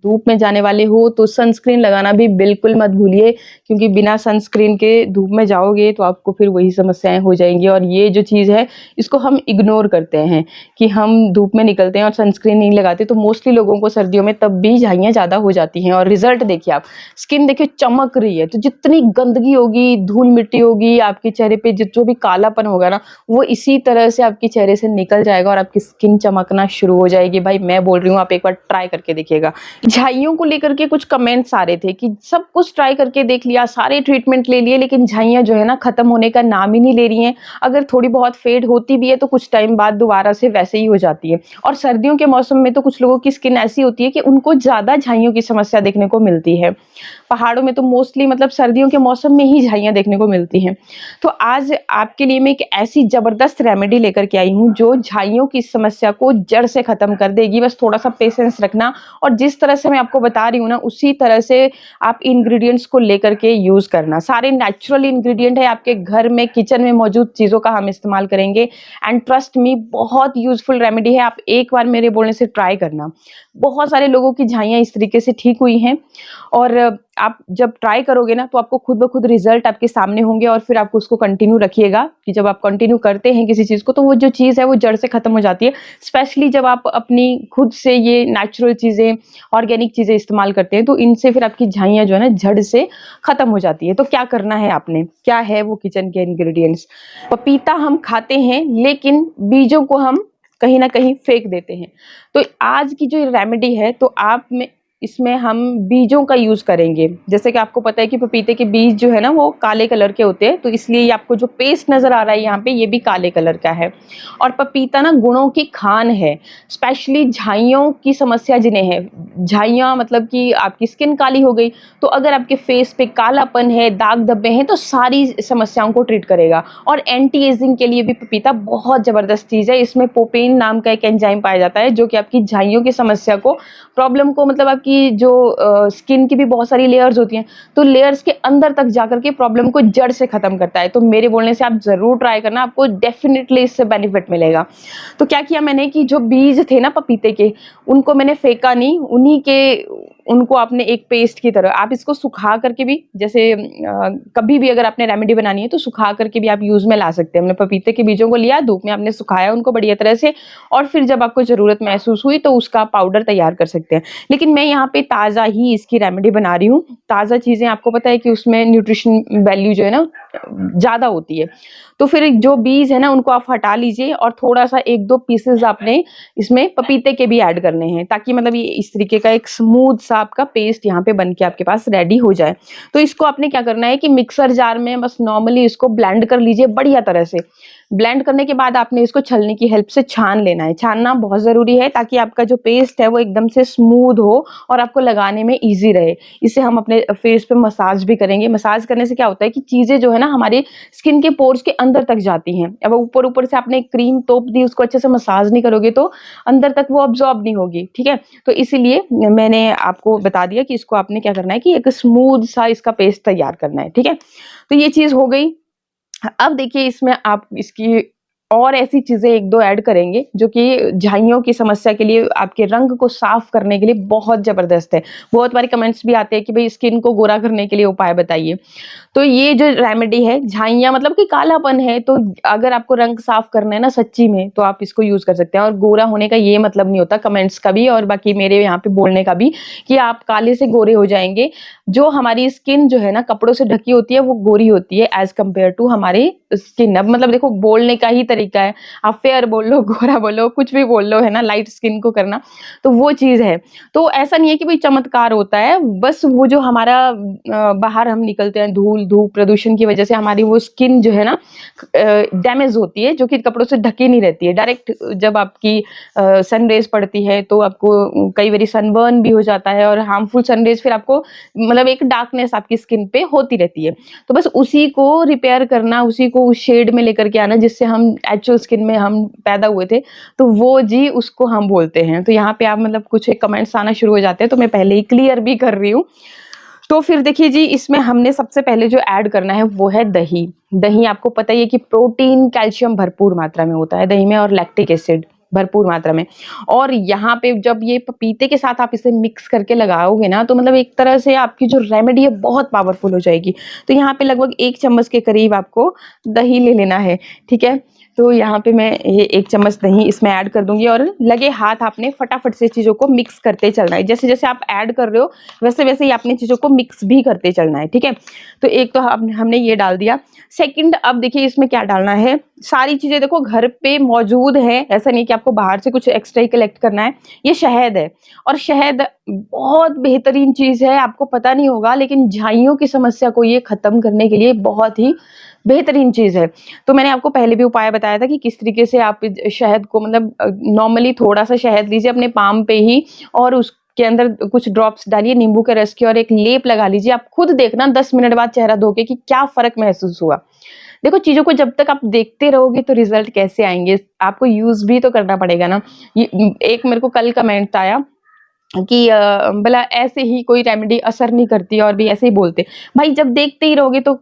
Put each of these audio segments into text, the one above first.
धूप में जाने वाले हो तो सनस्क्रीन लगाना भी बिल्कुल मत भूलिए, क्योंकि बिना सनस्क्रीन के धूप में जाओगे तो आपको फिर वही समस्याएं हो जाएंगी। और ये जो चीज़ है इसको हम इग्नोर करते हैं कि हम धूप में निकलते हैं और सनस्क्रीन नहीं लगाते, तो मोस्टली लोगों को सर्दियों में तब भी झाइयाँ ज़्यादा हो जाती हैं। और रिजल्ट देखिए, आप स्किन देखिए चमक रही है, तो जितनी गंदगी होगी, धूल मिट्टी होगी आपके चेहरे पे, जो भी कालापन होगा ना, वो इसी तरह से आपके चेहरे से निकल जाएगा और आपकी स्किन चमकना शुरू हो जाएगी। भाई मैं बोल रही हूँ, आप एक बार ट्राई करके देखिएगा। झाइयों को लेकर के कुछ कमेंट्स आ रहे थे कि सब कुछ ट्राई करके देख लिया, सारे ट्रीटमेंट ले लिए, लेकिन झाइयां जो है ना खत्म होने का नाम ही नहीं ले रही हैं। अगर थोड़ी बहुत फेड होती भी है तो कुछ टाइम बाद दोबारा से वैसे ही हो जाती है। और सर्दियों के मौसम में तो कुछ लोगों की स्किन ऐसी होती है कि उनको ज्यादा झाइयों की समस्या देखने को मिलती है। पहाड़ों में तो मोस्टली मतलब सर्दियों के मौसम में ही झाइयां देखने को मिलती हैं। तो आज आपके लिए मैं एक ऐसी जबरदस्त रेमेडी लेकर के आई हूँ जो झाइयों की समस्या को जड़ से खत्म कर देगी। बस थोड़ा सा पेशेंस रखना, और जिस तरह से मैं आपको बता रही हूँ ना उसी तरह से आप इंग्रेडिएंट्स को लेकर के यूज करना। सारे नेचुरल इंग्रेडिएंट है, आपके घर में किचन में मौजूद चीजों का हम इस्तेमाल करेंगे। एंड ट्रस्ट मी, बहुत यूजफुल रेमेडी है। आप एक बार मेरे बोलने से ट्राई करना। बहुत सारे लोगों की झाइयां इस तरीके से ठीक हुई हैं, और आप जब ट्राई करोगे ना तो आपको खुद ब खुद रिजल्ट आपके सामने होंगे। और फिर आप उसको कंटिन्यू रखिएगा कि जब आप कंटिन्यू करते हैं किसी चीज को तो वो जो चीज है वो जड़ से खत्म हो जाती है। स्पेशली जब आप अपनी खुद से ये नेचुरल चीजें, ऑर्गेनिक चीजें इस्तेमाल करते हैं, तो इनसे फिर आपकी झाइयां जो है ना जड़ से खत्म हो जाती है। तो क्या करना है आपने, क्या है वो किचन के इंग्रेडिएंट्स। पपीता हम खाते हैं लेकिन बीजों को हम कहीं ना कहीं फेंक देते हैं। तो आज की जो रेमेडी है, तो आप में इसमें हम बीजों का यूज करेंगे। जैसे कि आपको पता है कि पपीते के बीज जो है ना वो काले कलर के होते हैं, तो इसलिए ये आपको जो पेस्ट नजर आ रहा है यहाँ पे, ये भी काले कलर का है। और पपीता ना गुणों की खान है, स्पेशली झाइयों की समस्या जिन्हें है। झाइयाँ मतलब कि आपकी स्किन काली हो गई, तो अगर आपके फेस पे कालापन है, दाग धब्बे हैं, तो सारी समस्याओं को ट्रीट करेगा। और एंटी एजिंग के लिए भी पपीता बहुत जबरदस्त चीज है। इसमें पोपेन नाम का एक एंजाइम पाया जाता है जो कि आपकी झाइयों की समस्या को, प्रॉब्लम को, मतलब आपकी जो स्किन की भी बहुत सारी लेयर्स होती हैं, तो लेयर्स के अंदर तक जाकर के प्रॉब्लम को जड़ से खत्म करता है। तो मेरे बोलने से आप जरूर ट्राई करना, आपको डेफिनेटली इससे बेनिफिट मिलेगा। तो क्या किया मैंने कि जो बीज थे ना पपीते के, उनको मैंने फेंका नहीं, उन्हीं के उनको आपने एक पेस्ट की तरह, आप इसको सुखा करके भी, जैसे कभी भी अगर आपने रेमेडी बनानी है तो सुखा करके भी आप यूज में ला सकते हैं। हमने पपीते के बीजों को लिया, धूप में आपने सुखाया उनको बढ़िया तरह से, और फिर जब आपको जरूरत महसूस हुई तो उसका पाउडर तैयार कर सकते हैं। लेकिन मैं यहाँ पे ताज़ा ही इसकी रेमेडी बना रही हूँ। ताज़ा चीज़ें आपको पता है कि उसमें न्यूट्रिशन वैल्यू जो है ना ज़्यादा होती है। तो फिर जो बीज है ना उनको आप हटा लीजिए, और थोड़ा सा 1-2 पीसेस आपने इसमें पपीते के भी ऐड करने हैं, ताकि मतलब ये इस तरीके का एक स्मूथ सा आपका पेस्ट यहाँ पे बन के आपके पास रेडी हो जाए। तो इसको आपने क्या करना है कि मिक्सर जार में बस नॉर्मली इसको ब्लेंड कर लीजिए बढ़िया तरह से। ब्लेंड करने के बाद आपने इसको छलनी की हेल्प से छान लेना है। छानना बहुत जरूरी है ताकि आपका जो पेस्ट है वो एकदम से स्मूथ हो और आपको लगाने में इजी रहे। इसे हम अपने फेस पे मसाज भी करेंगे। मसाज करने से क्या होता है कि चीजें जो है ना हमारी स्किन के पोर्स के अंदर तक जाती हैं। अब ऊपर ऊपर से आपने क्रीम तोप दी, उसको अच्छे से मसाज नहीं करोगे तो अंदर तक वो अब्सॉर्ब नहीं होगी, ठीक है। तो इसीलिए मैंने आपको बता दिया कि इसको आपने क्या करना है कि एक स्मूथ सा इसका पेस्ट तैयार करना है, ठीक है। तो ये चीज हो गई। अब देखिए इसमें आप इसकी और ऐसी चीजें 1-2 ऐड करेंगे जो कि झाइयों की समस्या के लिए, आपके रंग को साफ करने के लिए बहुत जबरदस्त है। बहुत बारी कमेंट्स भी आते हैं कि भाई स्किन को गोरा करने के लिए उपाय बताइए। तो ये जो रेमेडी है, झाइयां मतलब कि कालापन है, तो अगर आपको रंग साफ करना है ना सच्ची में, तो आप इसको यूज कर सकते हैं। और गोरा होने का ये मतलब नहीं होता कमेंट्स का भी और बाकी मेरे यहाँ पे बोलने का भी कि आप काले से गोरे हो जाएंगे। जो हमारी स्किन जो है ना कपड़ों से ढकी होती है वो गोरी होती है एज कम्पेयर टू हमारी स्किन। अब मतलब देखो बोलने का ही तरीका है, आप फेयर बोल लो, गोरा बोलो, कुछ भी बोल लो, है ना, लाइट स्किन को करना, तो वो चीज है। तो ऐसा नहीं है कि भाई चमत्कार होता है, बस वो जो हमारा बाहर हम निकलते हैं धूल धूप प्रदूषण की वजह से हमारी वो स्किन जो है ना डैमेज होती है, जो कि कपड़ों से ढकी नहीं रहती है। डायरेक्ट जब आपकी सनरेज पड़ती है तो आपको कई बार सनबर्न भी हो जाता है, और हार्मफुल सनरेज फिर आपको मतलब एक डार्कनेस आपकी स्किन पे होती रहती है। तो बस उसी को रिपेयर करना, उसी को उस शेड में लेकर के आना जिससे हम एक्चुअल स्किन में हम पैदा हुए थे, तो वो जी उसको हम बोलते हैं। तो यहाँ पे आप मतलब कुछ कमेंट्स आना शुरू हो जाते हैं, तो मैं पहले ही क्लियर भी कर रही हूँ। तो फिर देखिए जी, इसमें हमने सबसे पहले जो ऐड करना है वो है दही। दही आपको पता ही है कि प्रोटीन कैल्शियम भरपूर मात्रा में होता है दही में, और लैक्टिक एसिड। भरपूर मात्रा में। और यहाँ पे जब ये पपीते के साथ आप इसे मिक्स करके लगाओगे ना, तो मतलब एक तरह से आपकी जो रेमेडी है बहुत पावरफुल हो जाएगी। तो यहाँ पे लगभग 1 चम्मच के करीब आपको दही ले लेना है, ठीक है? तो यहाँ पे मैं ये 1 चम्मच दही इसमें ऐड कर दूँगी और लगे हाथ आपने फटाफट से चीज़ों को मिक्स करते चलना है। जैसे-जैसे आप ऐड कर रहे हो, वैसे-वैसे ही आपने चीज़ों को मिक्स भी करते चलना है, ठीक है? तो एक तो हमने ये डाल दिया। सेकंड, अब देखिए इसमें क्या डालना है, सारी चीज़ें देखो घर पे मौजूद है, ऐसा नहीं कि आपको बाहर से कुछ एक्स्ट्रा ही कलेक्ट करना है। ये शहद है और शहद बहुत बेहतरीन चीज़ है, आपको पता नहीं होगा, लेकिन झाइयों की समस्या को ये खत्म करने के लिए बहुत ही बेहतरीन चीज़ है। तो मैंने आपको पहले भी उपाय बताया था कि किस तरीके से आप शहद को मतलब नॉर्मली थोड़ा-सा शहद लीजिए अपने पाम पे ही और उसके अंदर कुछ ड्रॉप्स डालिए नींबू के रस के और एक लेप लगा लीजिए। आप खुद देखना 10 मिनट बाद चेहरा धो के कि क्या फ़र्क महसूस हुआ। देखो चीज़ों को जब तक आप देखते रहोगे तो रिज़ल्ट कैसे आएँगे? आपको यूज़ भी तो करना पड़ेगा ना। ये एक मेरे को कल कमेंट आया कि भला ऐसे ही कोई रेमेडी असर नहीं करती और भी ऐसे ही बोलते। भाई जब देखते ही रहोगे तो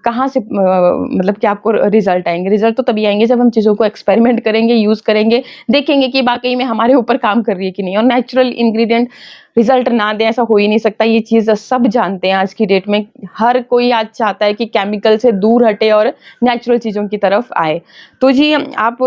कहाँ से मतलब कि आपको रिज़ल्ट आएँगे? रिज़ल्ट तो तभी आएँगे जब हम चीज़ों को एक्सपेरिमेंट करेंगे, यूज़ करेंगे, देखेंगे कि वाक़ई में हमारे ऊपर काम कर रही है कि नहीं। और नेचुरल इंग्रीडिएंट रिज़ल्ट ना दें ऐसा हो ही नहीं सकता। ये चीज़ सब जानते हैं आज की डेट में। हर कोई आज चाहता है कि केमिकल से दूर हटे और नेचुरल चीज़ों की तरफ आए। तो जी आप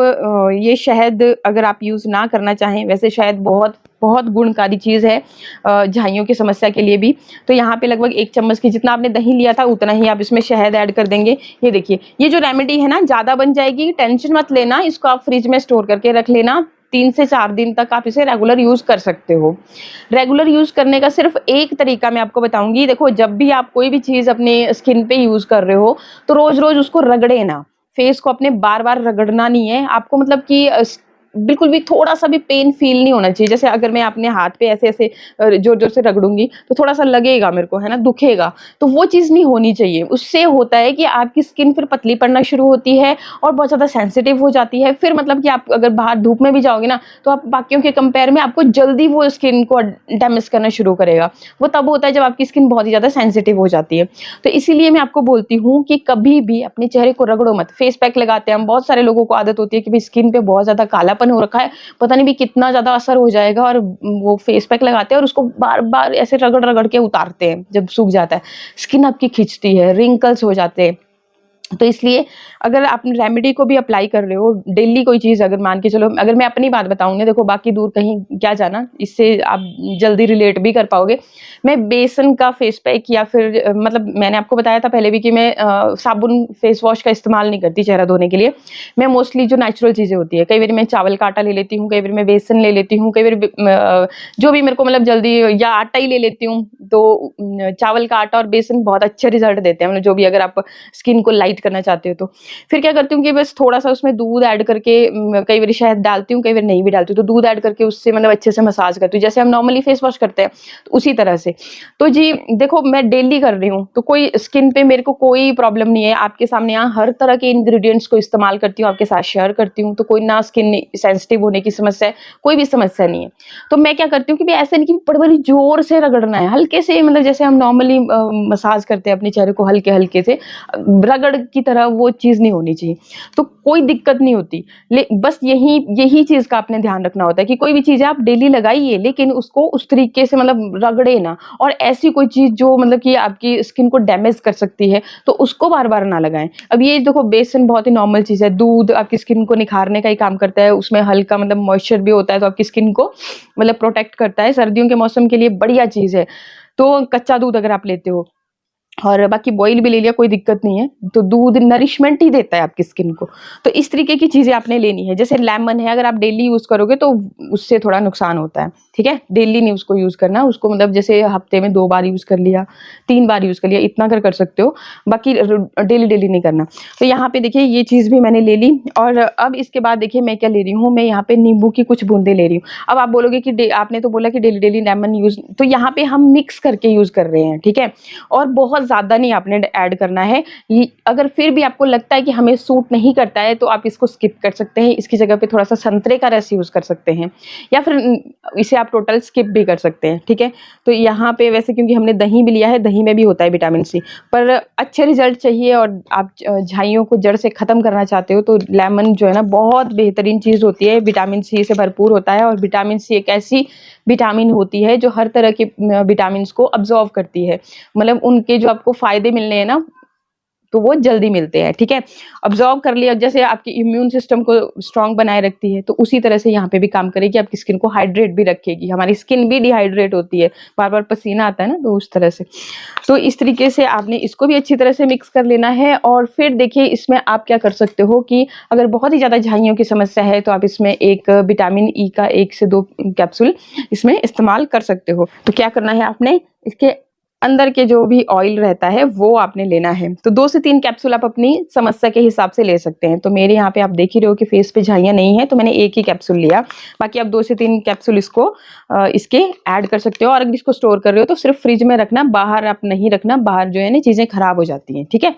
ये शहद अगर आप यूज़ ना करना चाहें, वैसे शहद बहुत बहुत गुणकारी चीज़ है झाइयों की समस्या के लिए भी। तो यहाँ पे लगभग 1 चम्मच की जितना आपने दही लिया था उतना ही आप इसमें शहद ऐड कर देंगे। ये देखिए, ये जो रेमेडी है ना ज़्यादा बन जाएगी, टेंशन मत लेना, इसको आप फ्रिज में स्टोर करके रख लेना। 3 से 4 दिन तक आप इसे रेगुलर यूज़ कर सकते हो। रेगुलर यूज़ करने का सिर्फ़ एक तरीका मैं आपको बताऊँगी। देखो जब भी आप कोई भी चीज़ अपने स्किन पे यूज़ कर रहे हो, तो रोज़-रोज़ उसको रगड़े ना। फेस को अपने बार-बार रगड़ना नहीं है। आपको मतलब कि बिल्कुल भी थोड़ा-सा भी पेन फ़ील नहीं होना चाहिए। जैसे अगर मैं अपने हाथ पे ऐसे-ऐसे ज़ोर-ज़ोर से रगड़ूँगी, तो थोड़ा-सा लगेगा मेरे को, है ना? दुखेगा। तो वो चीज़ नहीं होनी चाहिए। उससे होता है कि आपकी स्किन फिर पतली पड़ना शुरू होती है और बहुत ज़्यादा सेंसिटिव हो जाती है। फिर मतलब कि आप अगर बाहर धूप में भी जाओगे ना, तो आप बाकियों के कंपेयर में आपको जल्दी वो स्किन को डैमेज करना शुरू करेगा। वो तब होता है जब आपकी स्किन बहुत ही ज़्यादा सेंसिटिव हो जाती है। तो इसीलिए मैं आपको बोलती हूँ कि कभी भी अपने चेहरे को रगड़ो मत। फेस पैक लगाते हैं हम, बहुत सारे लोगों को आदत होती है कि भई स्किन पे बहुत ज़्यादा कालापन हो रखा है, पता नहीं भी कितना ज़्यादा असर हो जाएगा और वो फेस पैक लगाते हैं और उसको बार-बार ऐसे रगड़-रगड़ के उतारते हैं जब सूख जाता है। स्किन आपकी खिंचती है, रिंकल्स हो जाते हैं। तो इसलिए अगर आप रेमेडी को भी अप्लाई कर रहे हो, डेली कोई चीज़ अगर मान के चलो, अगर मैं अपनी बात बताऊँ ना, देखो बाकी दूर कहीं क्या जाना, इससे आप जल्दी रिलेट भी कर पाओगे। मैं बेसन का फेस पैक या फिर मतलब मैंने आपको बताया था पहले भी कि मैं साबुन फेस वॉश का इस्तेमाल नहीं करती चेहरा धोने के लिए। मैं मोस्टली जो नेचुरल चीज़ें होती है, कई बार मैं चावल का आटा ले लेती हूँ, कई बार मैं बेसन ले लेती हूँ, कई बार जो भी मेरे को मतलब जल्दी, या आटा ही ले लेती हूँ। तो चावल का आटा और बेसन बहुत अच्छे रिज़ल्ट देते हैं, मतलब जो भी अगर आप स्किन को लाइट करना चाहते हो तो। फिर क्या करती हूँ कि बस थोड़ा-सा उसमें दूध ऐड करके कई बारी शहद डालती हूँ, कई बार नहीं भी डालती हूँ। तो दूध ऐड करके उससे मतलब अच्छे से मसाज करती हूँ, जैसे हम नॉर्मली फेस वॉश करते हैं, तो उसी तरह से। तो जी देखो मैं डेली कर रही हूँ, तो कोई स्किन पे मेरे को कोई प्रॉब्लम नहीं है। आपके सामने यहाँ हर तरह के इंग्रीडिएंट्स को इस्तेमाल करती हूँ, आपके साथ शेयर करती हूँ, तो कोई ना स्किन सेंसिटिव होने की समस्या है, कोई भी समस्या नहीं है। तो मैं क्या करती हूँ कि भई ऐसे नहीं कि बड़ी-बड़ी ज़ोर से रगड़ना है, हल्के से मतलब जैसे हम नॉर्मली मसाज करते हैं अपने चेहरे को हल्के-हल्के से, रगड़ की तरह वो चीज़ नहीं होनी चाहिए। तो कोई दिक्कत नहीं होती। बस यही चीज़ का आपने ध्यान रखना होता है कि कोई भी चीज़ आप डेली लगाइए, लेकिन उसको उस तरीके से मतलब रगड़े ना, और ऐसी कोई चीज़ जो मतलब कि आपकी स्किन को डैमेज कर सकती है, तो उसको बार-बार ना लगाएँ। अब ये देखो बेसन बहुत ही नॉर्मल चीज़ है, दूध आपकी स्किन को निखारने का ही काम करता है, उसमें हल्का मतलब मॉइस्चर भी होता है, तो आपकी स्किन को मतलब प्रोटेक्ट करता है। सर्दियों के मौसम के लिए बढ़िया चीज़ है। तो कच्चा दूध अगर आप लेते हो और बाकी बॉयल भी ले लिया, कोई दिक्कत नहीं है। तो दूध नरिशमेंट ही देता है आपकी स्किन को। तो इस तरीके की चीज़ें आपने लेनी है। जैसे लेमन है, अगर आप डेली यूज़ करोगे तो उससे थोड़ा नुकसान होता है, ठीक है? डेली नहीं उसको यूज़ करना, उसको मतलब जैसे हफ्ते में 2 बार यूज़ कर लिया, 3 बार यूज़ कर लिया, इतना कर सकते हो। बाकी डेली-डेली नहीं करना। तो यहाँ पे देखिए ये चीज़ भी मैंने ले ली और अब इसके बाद देखिए मैं क्या ले रही हूँ, मैं यहाँ पे नींबू की कुछ बूँदें ले रही हूँ। अब आप बोलोगे कि आपने तो बोला कि डेली-डेली लेमन यूज़, तो यहाँ पे हम मिक्स करके यूज़ कर रहे हैं, ठीक है? और बहुत ज़्यादा नहीं आपने ऐड करना है। अगर फिर भी आपको लगता है कि हमें सूट नहीं करता है तो आप इसको स्किप कर सकते हैं। इसकी जगह पे थोड़ा सा संतरे का रस यूज़ कर सकते हैं, या फिर इसे आप टोटल स्किप भी कर सकते हैं, ठीक है। तो यहाँ पे वैसे क्योंकि हमने दही भी लिया है, दही में भी होता है विटामिन सी, पर अच्छे रिजल्ट चाहिए और आप झाइयों को जड़ से ख़त्म करना चाहते हो तो लेमन जो है ना बहुत बेहतरीन चीज़ होती है। विटामिन सी से भरपूर होता है, और विटामिन सी एक ऐसी विटामिन होती है जो हर तरह के विटामिन को अब्जॉर्व करती है। मतलब उनके जो आपको फ़ायदे मिलने हैं ना, तो वो जल्दी मिलते हैं, ठीक है। अब्जॉर्ब कर लिया, जैसे आपके इम्यून सिस्टम को स्ट्रॉन्ग बनाए रखती है, तो उसी तरह से यहाँ पे भी काम करेगी, आपकी स्किन को हाइड्रेट भी रखेगी। हमारी स्किन भी डिहाइड्रेट होती है, बार-बार पसीना आता है ना, तो उस तरह से। तो इस तरीके से आपने इसको भी अच्छी तरह से मिक्स कर लेना है। और फिर देखिए इसमें आप क्या कर सकते हो कि अगर बहुत ही ज़्यादा झाइयों की समस्या है तो आप इसमें एक विटामिन ई का 1 से 2 कैप्सूल इसमें इस्तेमाल कर सकते हो। तो क्या करना है आपने, इसके अंदर के जो भी ऑयल रहता है वो आपने लेना है। तो 2 से 3 कैप्सूल आप अपनी समस्या के हिसाब से ले सकते हैं। तो मेरे यहाँ पे आप देख ही रहे हो कि फेस पे झाइयाँ नहीं है, तो मैंने 1 ही कैप्सूल लिया। बाकी आप 2 से 3 कैप्सूल इसको इसके ऐड कर सकते हो। और अगर इसको स्टोर कर रहे हो तो सिर्फ फ्रिज में रखना, बाहर आप नहीं रखना, बाहर जो है ना चीज़ें खराब हो जाती हैं, ठीक है।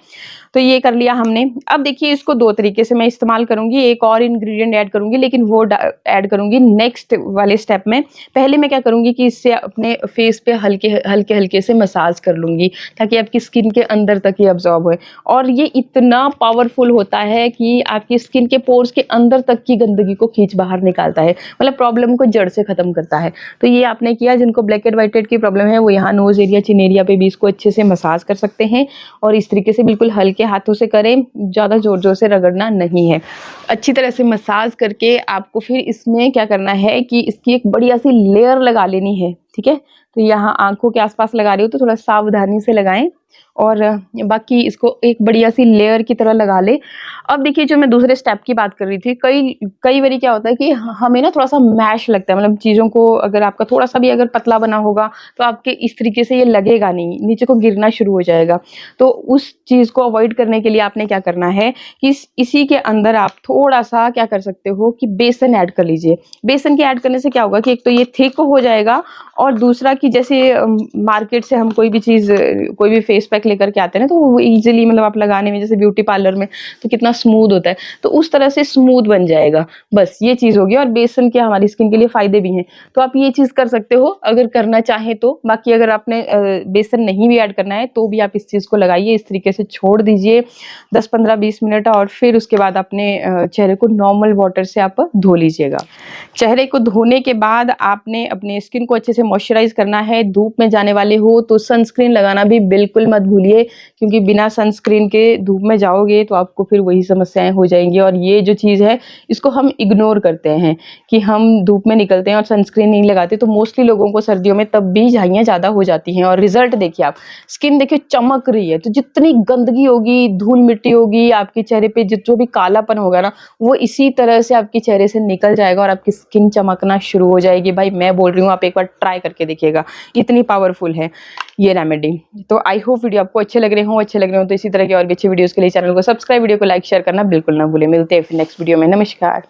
तो ये कर लिया हमने। अब देखिए इसको 2 तरीके से मैं इस्तेमाल करूँगी, एक और इंग्रेडिएंट ऐड करूँगी, लेकिन वो ऐड करूँगी नेक्स्ट वाले स्टेप में। पहले मैं क्या करूँगी कि इससे अपने फेस पे हल्के-हल्के से मसाज कर लूँगी, ताकि आपकी स्किन के अंदर तक ये अब्ज़ॉर्ब होए। और ये इतना पावरफुल होता है कि आपकी स्किन के पोर्स के अंदर तक की गंदगी को खींच बाहर निकालता है, मतलब प्रॉब्लम को जड़ से ख़त्म करता है। तो ये आपने किया, जिनको ब्लैक हेड व्हाइट हेड की प्रॉब्लम है वो यहाँ नोज़ एरिया, चिन एरिया पे भी इसको अच्छे से मसाज कर सकते हैं। और इस तरीके से बिल्कुल हल्के हाथों से करें, ज़्यादा ज़ोर-ज़ोर से रगड़ना नहीं है। अच्छी तरह से मसाज करके आपको फिर इसमें क्या करना है कि इसकी एक बढ़िया सी लेयर लगा लेनी है, ठीक है। तो यहाँ आँखों के आसपास लगा रही हो तो थोड़ा सावधानी से लगाएँ, और बाकी इसको एक बढ़िया सी लेयर की तरह लगा ले। अब देखिए जो मैं दूसरे स्टेप की बात कर रही थी, कई बारी क्या होता है कि हमें ना थोड़ा-सा मैश लगता है, मतलब चीज़ों को अगर आपका थोड़ा-सा भी अगर पतला बना होगा तो आपके इस तरीके से ये लगेगा नहीं, नीचे को गिरना शुरू हो जाएगा। तो उस चीज़ को अवॉइड करने के लिए आपने क्या करना है कि इसी के अंदर आप थोड़ा-सा क्या कर सकते हो कि बेसन ऐड कर लीजिए। बेसन के ऐड करने से क्या होगा कि एक तो ये थिक हो जाएगा, और दूसरा कि जैसे मार्केट से हम कोई भी चीज़, कोई भी फेस पैक लेकर के आते हैं ना, तो वो ईज़िली मतलब आप लगाने में, जैसे ब्यूटी पार्लर में तो कितना स्मूथ होता है, तो उस तरह से स्मूथ बन जाएगा। बस ये चीज़ होगी, और बेसन के हमारी स्किन के लिए फ़ायदे भी हैं। तो आप ये चीज़ कर सकते हो अगर करना चाहें तो। बाकी अगर आपने बेसन नहीं भी ऐड करना है तो भी आप इस चीज़ को लगाइए, इस तरीके से छोड़ दीजिए 10, 15, 20 मिनट, और फिर उसके बाद अपने चेहरे को नॉर्मल वाटर से आप धो लीजिएगा। चेहरे को धोने के बाद आपने अपने स्किन को अच्छे से मॉइस्चराइज़ करना है। धूप में जाने वाले हो तो सनस्क्रीन लगाना भी बिल्कुल मत भूलिए, क्योंकि बिना सनस्क्रीन के धूप में जाओगे तो आपको फिर वही समस्याएं हो जाएंगी। और ये जो चीज़ है इसको हम इग्नोर करते हैं कि हम धूप में निकलते हैं और सनस्क्रीन नहीं लगाते, तो मोस्टली लोगों को सर्दियों में तब भी झाइयाँ ज़्यादा हो जाती हैं। और रिजल्ट देखिए, आप स्किन देखिए चमक रही है, तो जितनी गंदगी होगी, धूल मिट्टी होगी आपके चेहरे पे, जो भी कालापन होगा ना, वो इसी तरह से आपके चेहरे से निकल जाएगा और आपकी स्किन चमकना शुरू हो जाएगी। भाई मैं बोल रही हूँ, आप एक बार ट्राई करके देखिएगा, इतनी पावरफुल है ये रेमेडी। तो आई होप वीडियो आपको अच्छे लग रहे हो तो इसी तरह के और भी अच्छे वीडियोस के लिए चैनल को सब्सक्राइब, वीडियो को लाइक शेयर करना बिल्कुल ना भूलें। मिलते हैं फिर नेक्स्ट वीडियो में। नमस्कार।